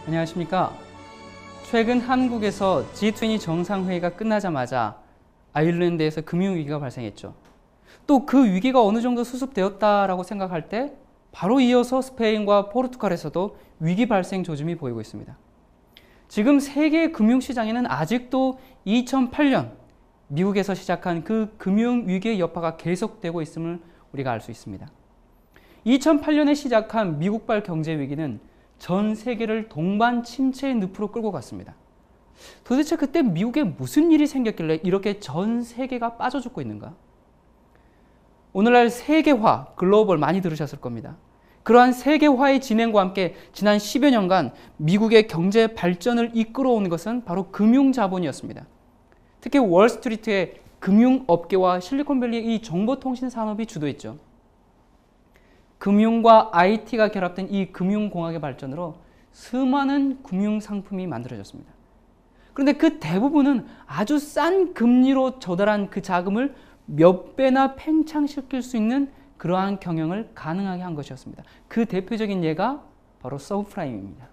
안녕하십니까. 최근 한국에서 G20 정상회의가 끝나자마자 아일랜드에서 금융위기가 발생했죠. 또 그 위기가 어느 정도 수습되었다라고 생각할 때 바로 이어서 스페인과 포르투갈에서도 위기 발생 조짐이 보이고 있습니다. 지금 세계 금융시장에는 아직도 2008년 미국에서 시작한 그 금융위기의 여파가 계속되고 있음을 우리가 알 수 있습니다. 2008년에 시작한 미국발 경제위기는 전 세계를 동반 침체의 늪으로 끌고 갔습니다. 도대체 그때 미국에 무슨 일이 생겼길래 이렇게 전 세계가 빠져 죽고 있는가? 오늘날 세계화, 글로벌 많이 들으셨을 겁니다. 그러한 세계화의 진행과 함께 지난 10여 년간 미국의 경제 발전을 이끌어온 것은 바로 금융자본이었습니다. 특히 월스트리트의 금융업계와 실리콘밸리의 이 정보통신 산업이 주도했죠. 금융과 IT가 결합된 이 금융공학의 발전으로 수많은 금융상품이 만들어졌습니다. 그런데 그 대부분은 아주 싼 금리로 조달한 그 자금을 몇 배나 팽창시킬 수 있는 그러한 경영을 가능하게 한 것이었습니다. 그 대표적인 예가 바로 서브프라임입니다.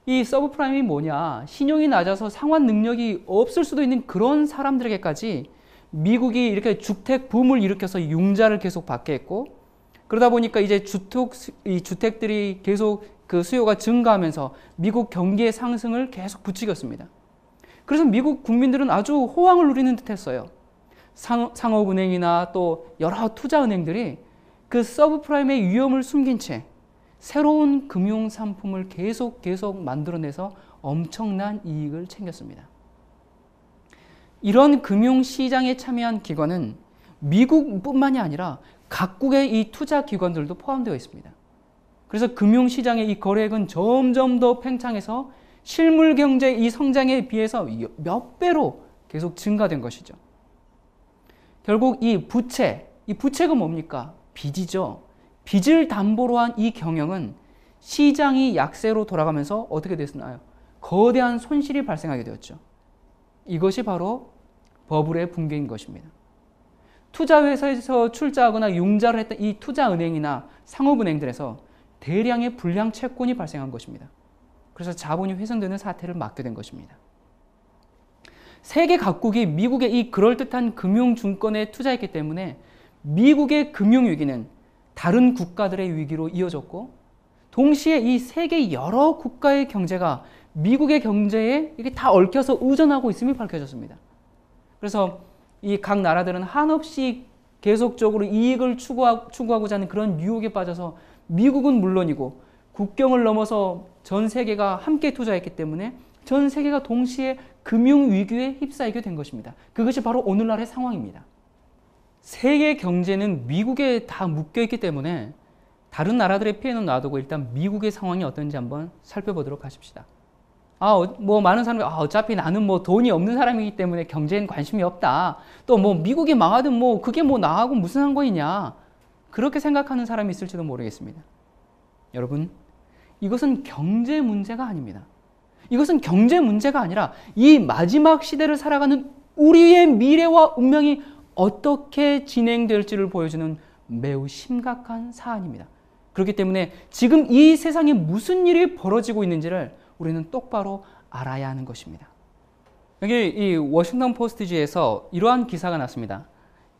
이 서브프라임이 뭐냐? 신용이 낮아서 상환 능력이 없을 수도 있는 그런 사람들에게까지 미국이 이렇게 주택 붐을 일으켜서 융자를 계속 받게 했고, 그러다 보니까 이제 이 주택들이 계속 그 수요가 증가하면서 미국 경기의 상승을 계속 부추겼습니다. 그래서 미국 국민들은 아주 호황을 누리는 듯 했어요. 상업은행이나 또 여러 투자은행들이 그 서브프라임의 위험을 숨긴 채 새로운 금융상품을 계속 만들어내서 엄청난 이익을 챙겼습니다. 이런 금융시장에 참여한 기관은 미국뿐만이 아니라 각국의 이 투자기관들도 포함되어 있습니다. 그래서 금융시장의 이 거래액은 점점 더 팽창해서 실물경제의 이 성장에 비해서 몇 배로 계속 증가된 것이죠. 결국 이 부채가 뭡니까? 빚이죠. 빚을 담보로 한 이 경영은 시장이 약세로 돌아가면서 어떻게 됐나요? 거대한 손실이 발생하게 되었죠. 이것이 바로 버블의 붕괴인 것입니다. 투자회사에서 출자하거나 융자를 했던 이 투자은행이나 상업은행들에서 대량의 불량 채권이 발생한 것입니다. 그래서 자본이 훼손되는 사태를 맞게 된 것입니다. 세계 각국이 미국의 이 그럴듯한 금융증권에 투자했기 때문에 미국의 금융위기는 다른 국가들의 위기로 이어졌고, 동시에 이 세계 여러 국가의 경제가 미국의 경제에 이게 다 얽혀서 의존하고 있음이 밝혀졌습니다. 그래서 이 각 나라들은 한없이 계속적으로 이익을 추구하고자 하는 그런 유혹에 빠져서 미국은 물론이고 국경을 넘어서 전 세계가 함께 투자했기 때문에 전 세계가 동시에 금융위기에 휩싸이게 된 것입니다. 그것이 바로 오늘날의 상황입니다. 세계 경제는 미국에 다 묶여있기 때문에 다른 나라들의 피해는 놔두고 일단 미국의 상황이 어떤지 한번 살펴보도록 하십시다. 많은 사람들이 어차피 나는 돈이 없는 사람이기 때문에 경제엔 관심이 없다. 또 미국이 망하든 그게 나하고 무슨 상관이냐. 그렇게 생각하는 사람이 있을지도 모르겠습니다. 여러분, 이것은 경제 문제가 아닙니다. 이것은 경제 문제가 아니라 이 마지막 시대를 살아가는 우리의 미래와 운명이 어떻게 진행될지를 보여주는 매우 심각한 사안입니다. 그렇기 때문에 지금 이 세상에 무슨 일이 벌어지고 있는지를 우리는 똑바로 알아야 하는 것입니다. 여기 이 워싱턴 포스트지에서 이러한 기사가 났습니다.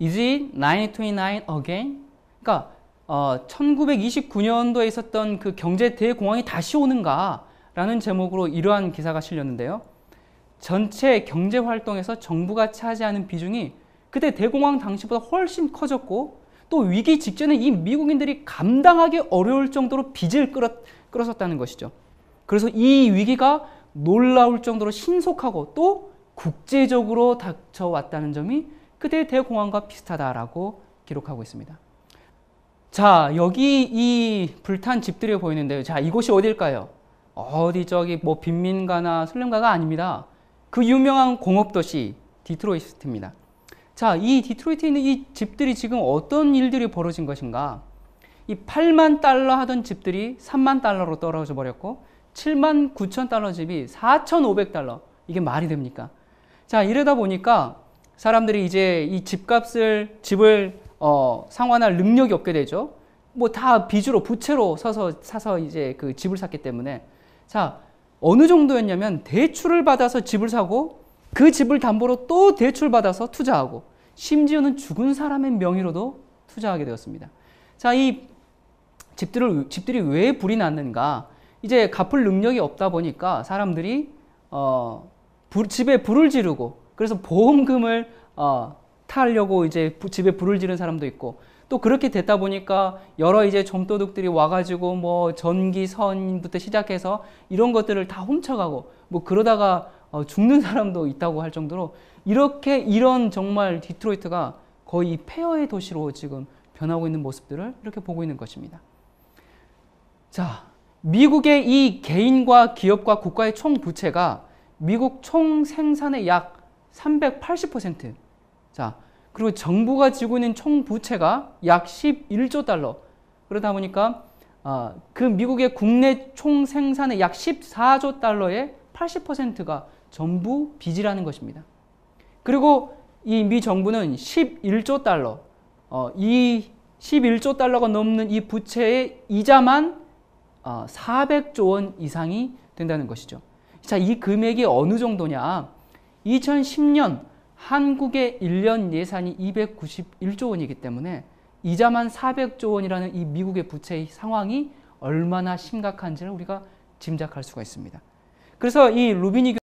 Is it 1929 again? 그러니까 1929년도에 있었던 그 경제 대공황이 다시 오는가? 라는 제목으로 이러한 기사가 실렸는데요. 전체 경제 활동에서 정부가 차지하는 비중이 그때 대공황 당시보다 훨씬 커졌고, 또 위기 직전에 이 미국인들이 감당하기 어려울 정도로 빚을 끌었었다는 것이죠. 그래서 이 위기가 놀라울 정도로 신속하고 또 국제적으로 닥쳐왔다는 점이 그때 대공황과 비슷하다라고 기록하고 있습니다. 자, 여기 이 불탄 집들이 보이는데요. 자, 이곳이 어딜까요? 빈민가나 슬럼가가 아닙니다. 그 유명한 공업도시 디트로이트입니다. 자, 이 디트로이트에 있는 이 집들이 지금 어떤 일들이 벌어진 것인가? 이 8만 달러 하던 집들이 3만 달러로 떨어져 버렸고, 7만 9천 달러 집이 4,500달러. 이게 말이 됩니까? 자, 이러다 보니까 사람들이 이제 이 집을 상환할 능력이 없게 되죠. 다 빚으로, 부채로 사서 이제 그 집을 샀기 때문에. 자, 어느 정도였냐면 대출을 받아서 집을 사고 그 집을 담보로 또 대출 받아서 투자하고 심지어는 죽은 사람의 명의로도 투자하게 되었습니다. 자, 이 집들이 왜 불이 났는가? 이제 갚을 능력이 없다 보니까 사람들이 집에 불을 지르고 그래서 보험금을 타려고 이제 집에 불을 지른 사람도 있고 또 그렇게 됐다 보니까 여러 이제 점도둑들이 와가지고 뭐 전기선부터 시작해서 이런 것들을 다 훔쳐가고 뭐 그러다가 죽는 사람도 있다고 할 정도로 이런 정말 디트로이트가 거의 폐허의 도시로 지금 변하고 있는 모습들을 이렇게 보고 있는 것입니다. 자, 미국의 이 개인과 기업과 국가의 총 부채가 미국 총 생산의 약 380%. 자, 그리고 정부가 지고 있는 총 부채가 약 11조 달러. 그러다 보니까 그 미국의 국내 총 생산의 약 14조 달러의 80%가 전부 빚이라는 것입니다. 그리고 이 미 정부는 11조 달러, 이 11조 달러가 넘는 이 부채의 이자만 400조 원 이상이 된다는 것이죠. 자, 이 금액이 어느 정도냐? 2010년 한국의 1년 예산이 291조 원이기 때문에 이자만 400조 원이라는 이 미국의 부채의 상황이 얼마나 심각한지를 우리가 짐작할 수가 있습니다. 그래서 이 루비니